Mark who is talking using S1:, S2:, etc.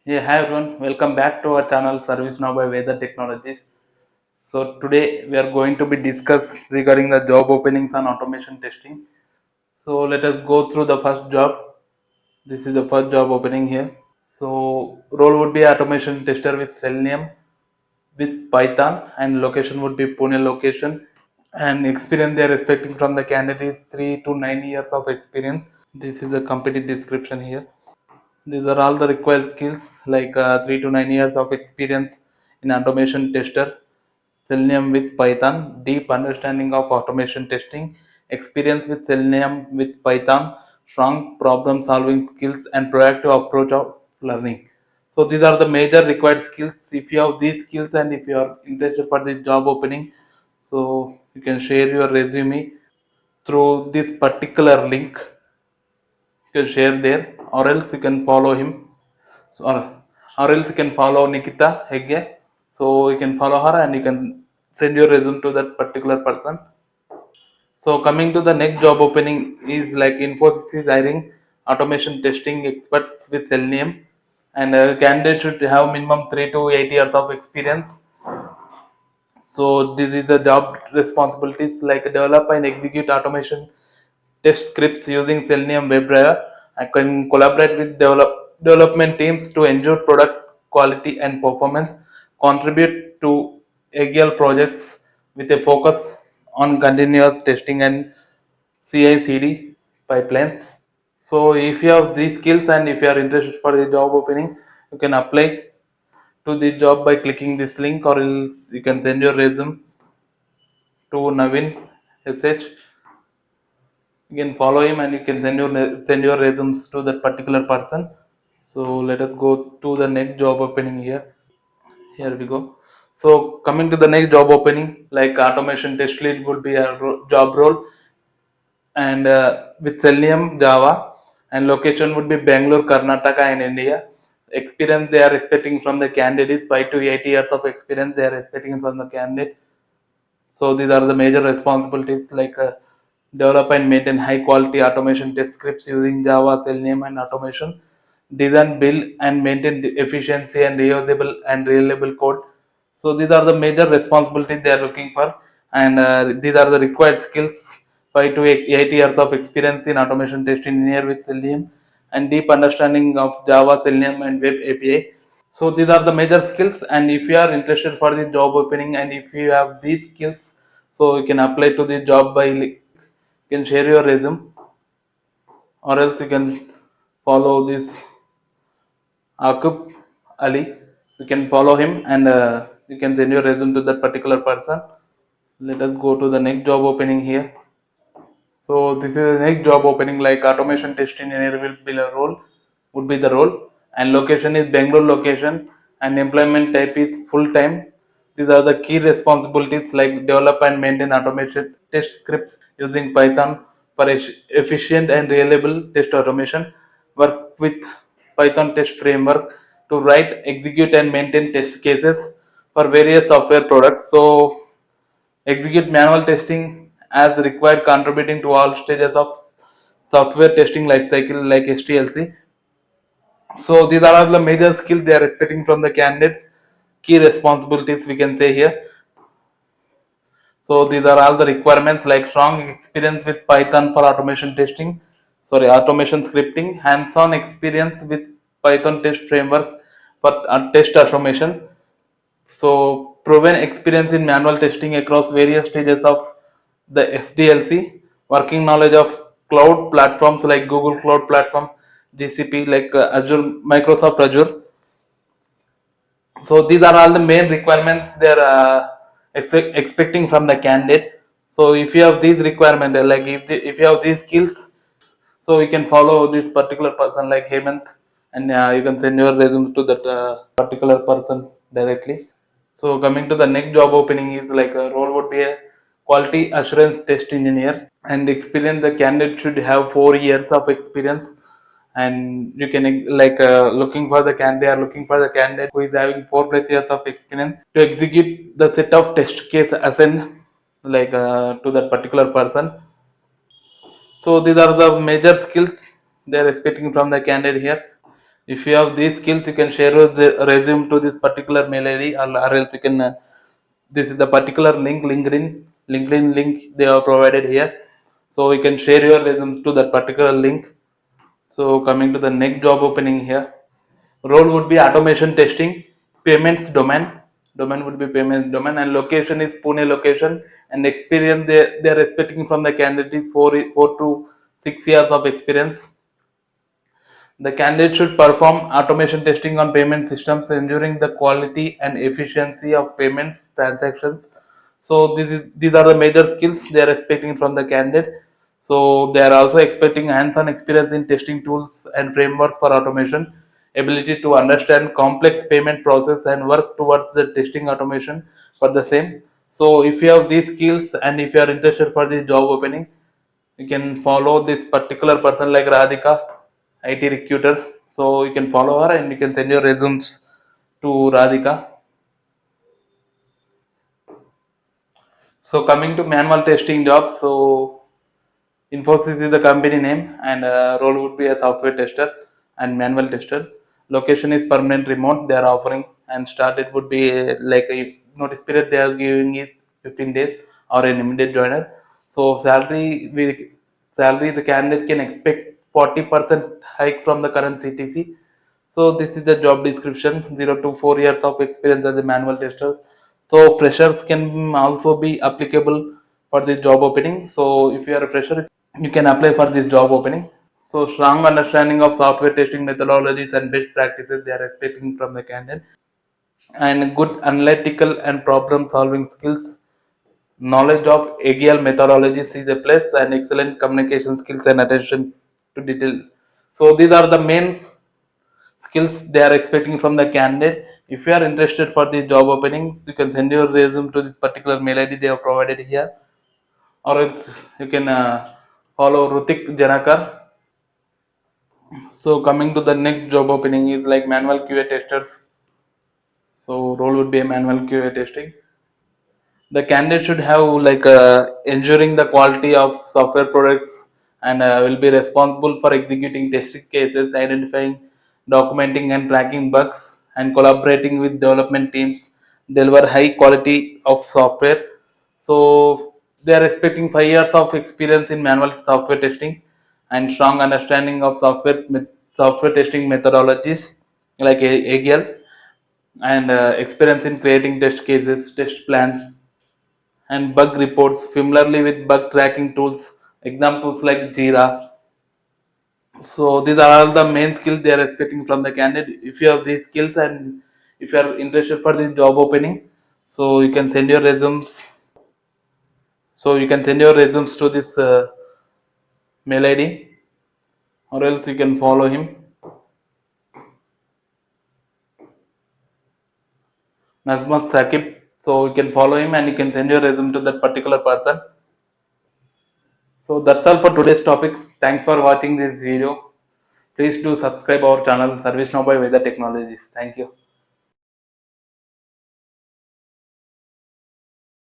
S1: Yeah, hi everyone. Welcome back to our channel ServiceNow by Veda Technologies. So today we are going to be discuss regarding the job openings and automation testing. So let us go through the first job. This is the first job opening here. So role would be automation tester with Selenium with Python and location would be Pune location and experience they are expecting from the candidate is 3 to 9 years of experience. This is the company description here. These are all the required skills like 3 to 9 years of experience in automation tester, Selenium with Python, deep understanding of automation testing, experience with Selenium with Python, strong problem solving skills, and proactive approach of learning. So these are the major required skills. If you have these skills and if you are interested for this job opening, so you can share your resume through this particular link. You can share there, or else you can follow him. So, or else you can follow Nikita Hegge. So you can follow her and you can send your resume to that particular person. So coming to the next job opening is like Infosys is hiring automation testing experts with Selenium, and a candidate should have minimum 3 to 8 years of experience. So this is the job responsibilities like develop and execute automation test scripts using Selenium WebDriver. I can collaborate with development teams to ensure product quality and performance. Contribute to agile projects with a focus on continuous testing and CI/CD pipelines. So if you have these skills and if you are interested for the job opening, you can apply to the job by clicking this link, or else you can send your resume to Navin SH. You can follow him and you can send your resumes to that particular person. So let us go to the next job opening here. Here we go. So coming to the next job opening, like automation test lead would be a job role, and with Selenium Java, and location would be Bangalore, Karnataka, and India. Experience they are expecting from the candidate is 5 to 8 years of experience they are expecting from the candidate. So these are the major responsibilities like develop and maintain high quality automation test scripts using Java, Selenium, and automation. Design, build, and maintain the efficiency and reusable and reliable code. So these are the major responsibilities they are looking for, and these are the required skills: 5 to 8 years of experience in automation test engineer with Selenium, and deep understanding of Java, Selenium, and Web API. So these are the major skills, and if you are interested for the job opening and if you have these skills, so you can apply to the job by you can share your resume, or else you can follow this Akub Ali. You can follow him and you can send your resume to that particular person. Let us go to the next job opening here. So this is the next job opening like automation test engineer will be the role, would be the role, and location is Bangalore location, and employment type is full time. These are the key responsibilities like develop and maintain automation test scripts using Python for efficient and reliable test automation. Work with Python test framework to write, execute, and maintain test cases for various software products. So execute manual testing as required, contributing to all stages of software testing lifecycle like STLC. So these are all the major skills they are expecting from the candidates. Key responsibilities we can say here. So these are all the requirements like strong experience with Python for automation testing, automation scripting, hands-on experience with Python test framework for test automation. So proven experience in manual testing across various stages of the SDLC, working knowledge of cloud platforms like Google Cloud Platform, GCP, like Azure, Microsoft Azure. So these are all the main requirements they're expecting from the candidate. So if you have these requirements, like if you have these skills, so you can follow this particular person like Hemant, and you can send your resume to that particular person directly. So coming to the next job opening is like a role would be a quality assurance test engineer, and experience the candidate should have 4 years of experience, and you can like looking for the can they are looking for the candidate who is having 4 plus years of experience to execute the set of test case assigned like to that particular person. So these are the major skills they are expecting from the candidate here. If you have these skills, you can share your resume to this particular mail ID, or else you can. This is the particular link, LinkedIn link they have provided here. So you can share your resume to that particular link. So coming to the next job opening here, role would be automation testing, payments domain. Domain would be payments domain, and location is Pune location. And experience they are expecting from the candidates 4 to 6 years of experience. The candidate should perform automation testing on payment systems, ensuring the quality and efficiency of payments transactions. So these are the major skills they are expecting from the candidate. So they are also expecting hands-on experience in testing tools and frameworks for automation, ability to understand complex payment process and work towards the testing automation for the same. So if you have these skills and if you are interested for this job opening, you can follow this particular person like Radhika, IT recruiter. So you can follow her and you can send your resumes to Radhika. So coming to manual testing jobs, so Infosys is the company name, and role would be a software tester and manual tester. Location is permanent remote. They are offering, and start it would be like a notice period they are giving is 15 days or an immediate joiner. So salary the candidate can expect 40% hike from the current CTC. So this is the job description: 0 to 4 years of experience as a manual tester. So freshers can also be applicable for this job opening. So if you are a fresher, you can apply for this job opening. So strong understanding of software testing methodologies and best practices they are expecting from the candidate, and good analytical and problem solving skills. Knowledge of agile methodologies is a plus, and excellent communication skills and attention to detail. So these are the main skills they are expecting from the candidate. If you are interested for these job openings, you can send your resume to this particular mail ID they have provided here, or else you can follow Rutik Janakar. So coming to the next job opening is like manual QA testers. So role would be a manual QA testing. The candidate should have like ensuring the quality of software products, and will be responsible for executing testing cases, identifying, documenting and tracking bugs, and collaborating with development teams deliver high quality of software. So they are expecting 5 years of experience in manual software testing and strong understanding of software testing methodologies like agile, and experience in creating test cases, test plans, and bug reports familiarly with bug tracking tools, examples like Jira. So these are all the main skills they are expecting from the candidate. If you have these skills and if you are interested for this job opening, so you can send your resumes. So you can send your resumes to this mail ID, or else you can follow him, Nazmat Sakib. So you can follow him and you can send your resume to that particular person. So that's all for today's topics. Thanks for watching this video. Please do subscribe our channel ServiceNow by Veda Technologies. Thank you.